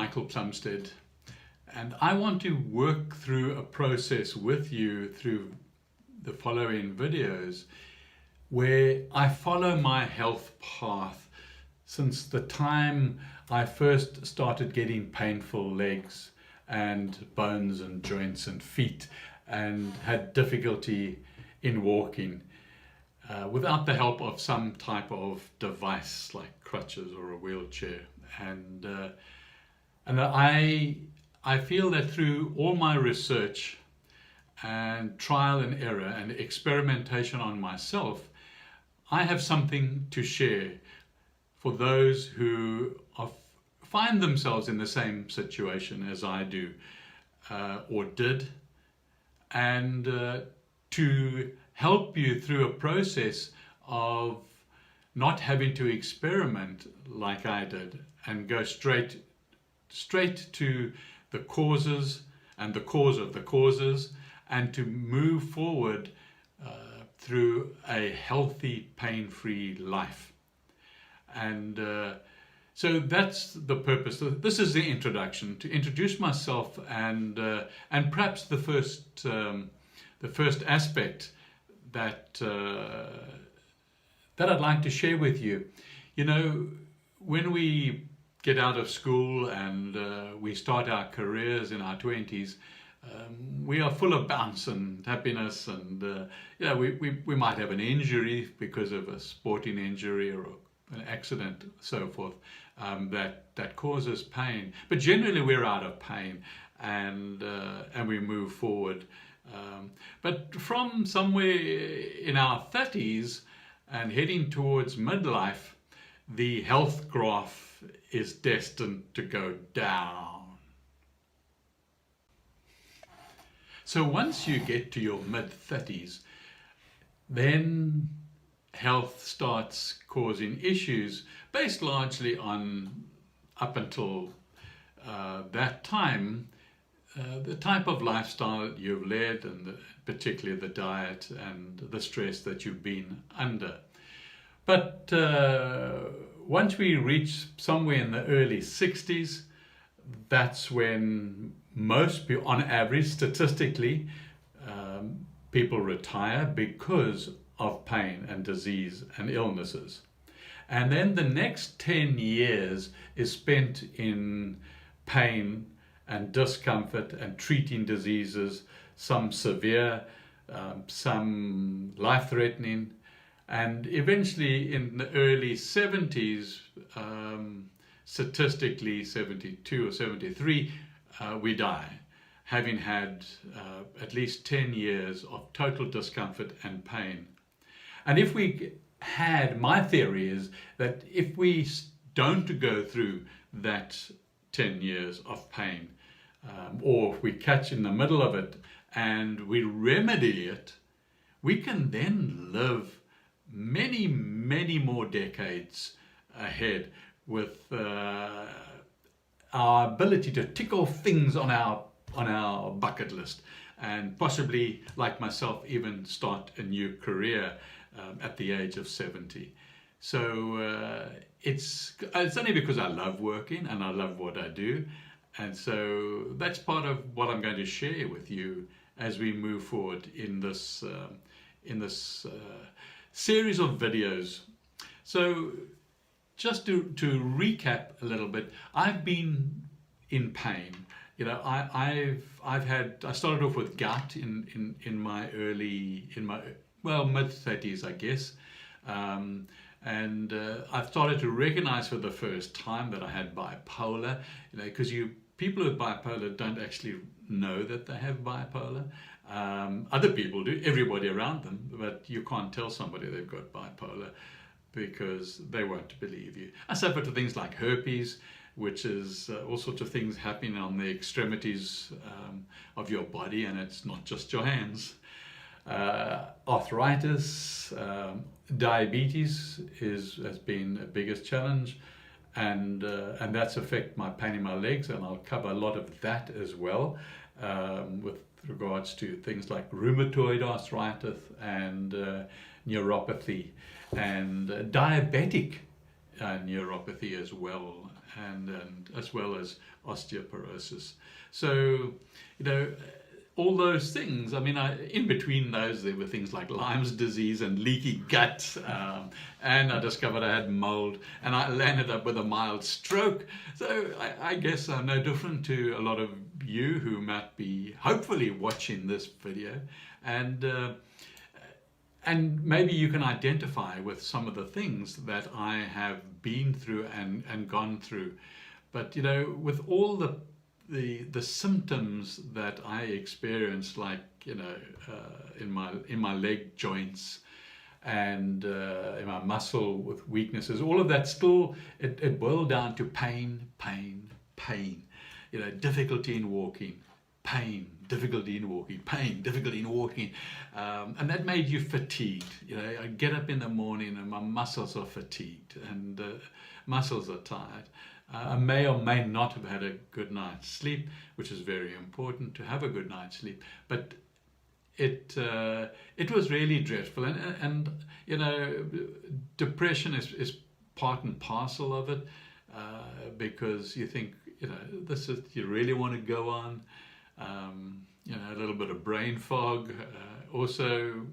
Michael Plumstead, and I want to work through a process with you through the following videos where I follow my health path since the time I first started getting painful legs and bones and joints and feet and had difficulty in walking without the help of some type of device like crutches or a wheelchair. And I feel that through all my research and trial and error and experimentation on myself, I have something to share for those who find themselves in the same situation as I do or did, and to help you through a process of not having to experiment like I did and go straight to the causes and the cause of the causes, and to move forward through a healthy, pain-free life. And so that's the purpose. This is the introduction, to introduce myself and perhaps the first aspect that I'd like to share with you. You know, when we get out of school and we start our careers in our 20s, we are full of bounce and happiness, and you know, we might have an injury because of a sporting injury or an accident, so forth, that causes pain. But generally we're out of pain, and we move forward. But from somewhere in our 30s and heading towards midlife, the health graph is destined to go down. So once you get to your mid-30s, then health starts causing issues based largely on, up until that time, the type of lifestyle you've led, and particularly the diet and the stress that you've been under. But once we reach somewhere in the early 60s, that's when most people, on average, statistically, people retire because of pain and disease and illnesses. And then the next 10 years is spent in pain and discomfort and treating diseases, some severe, some life-threatening, and eventually in the early 70s, statistically 72 or 73, we die, having had at least 10 years of total discomfort and pain. And if we had, my theory is that if we don't go through that 10 years of pain, or if we catch in the middle of it and we remedy it, we can then live many, many more decades ahead with our ability to tick off things on our bucket list, and possibly, like myself, even start a new career at the age of 70. So it's only because I love working and I love what I do, and so that's part of what I'm going to share with you as we move forward in this series of videos. So just to recap a little bit, I've been in pain. You know, I started off with gout in my mid-30s, I guess, and I started to recognize for the first time that I had bipolar. You know, because people with bipolar don't actually know that they have bipolar. Other people do, everybody around them, but you can't tell somebody they've got bipolar because they won't believe you. I suffer to things like herpes, which is all sorts of things happening on the extremities of your body, and it's not just your hands. Arthritis, diabetes has been the biggest challenge, and that's affected my pain in my legs, and I'll cover a lot of that as well, with regards to things like rheumatoid arthritis and neuropathy, and diabetic neuropathy as well, and as well as osteoporosis. So, all those things, I mean, in between those, there were things like Lyme's disease and leaky gut, and I discovered I had mould, and I landed up with a mild stroke. So I guess I'm no different to a lot of you who might be hopefully watching this video, and maybe you can identify with some of the things that I have been through and gone through. But with all the symptoms that I experienced, like in my leg joints and in my muscle with weaknesses, all of that still it boiled down to pain, difficulty in walking, pain, difficulty in walking, pain, difficulty in walking, and that made you fatigued. I get up in the morning and my muscles are fatigued and muscles are tired. I may or may not have had a good night's sleep, which is very important to have a good night's sleep. But it was really dreadful, and depression is part and parcel of it, because you think this is, you really want to go on. A little bit of brain fog, also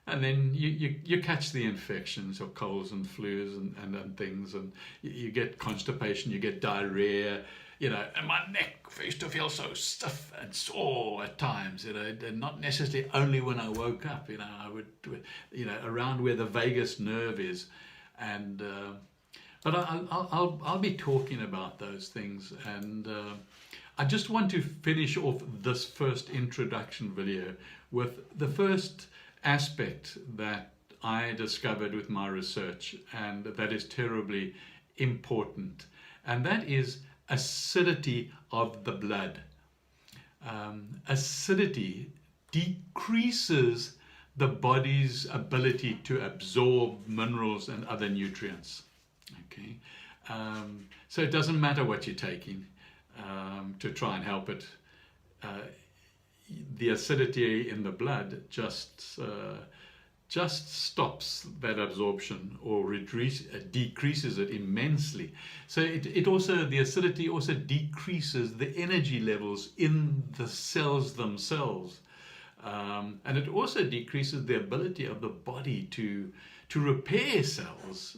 and then you catch the infections or colds and flus and things, and you get constipation, you get diarrhea, and my neck used to feel so stiff and sore at times, and not necessarily only when I woke up, I would, around where the vagus nerve is, and but I'll be talking about those things, and I just want to finish off this first introduction video with the first aspect that I discovered with my research, and that is terribly important, and that is acidity of the blood. Acidity decreases the body's ability to absorb minerals and other nutrients. Okay, so it doesn't matter what you're taking to try and help it. The acidity in the blood just stops that absorption or decreases it immensely. So the acidity also decreases the energy levels in the cells themselves, and it also decreases the ability of the body to repair cells.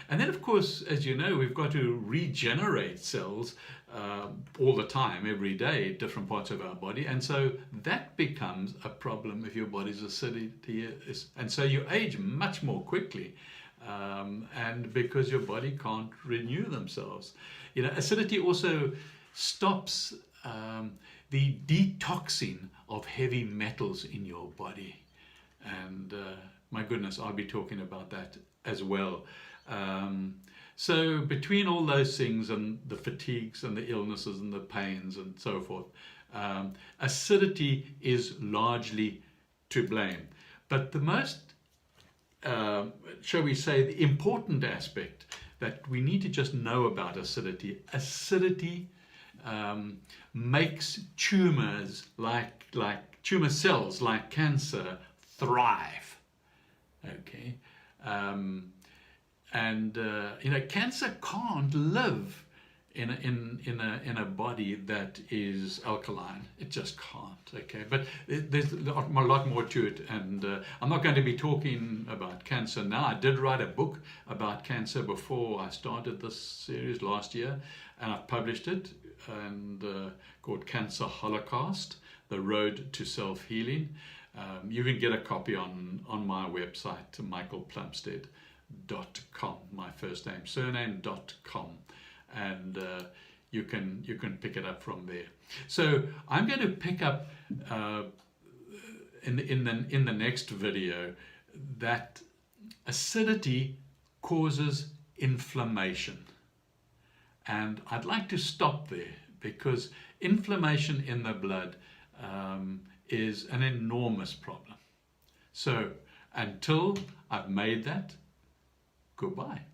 And then, of course, as you know, we've got to regenerate cells all the time, every day, different parts of our body. And so that becomes a problem if your body's acidity is. And so you age much more quickly, and because your body can't renew themselves. Acidity also stops the detoxing of heavy metals in your body. And my goodness, I'll be talking about that as well. So between all those things and the fatigues and the illnesses and the pains and so forth, acidity is largely to blame. But the most, shall we say, the important aspect that we need to just know about acidity makes tumors like tumor cells like cancer thrive. Okay. Cancer can't live in a body that is alkaline. It just can't. Okay, but there's a lot more to it, and I'm not going to be talking about cancer now. I did write a book about cancer before I started this series last year, and I've published it, and called Cancer Holocaust: The Road to Self-Healing. You can get a copy on my website, michaelplumstead.com, my first name, surname.com, and you can pick it up from there. So I'm going to pick up in the next video that acidity causes inflammation, and I'd like to stop there because inflammation in the blood is an enormous problem. So until I've made that, goodbye.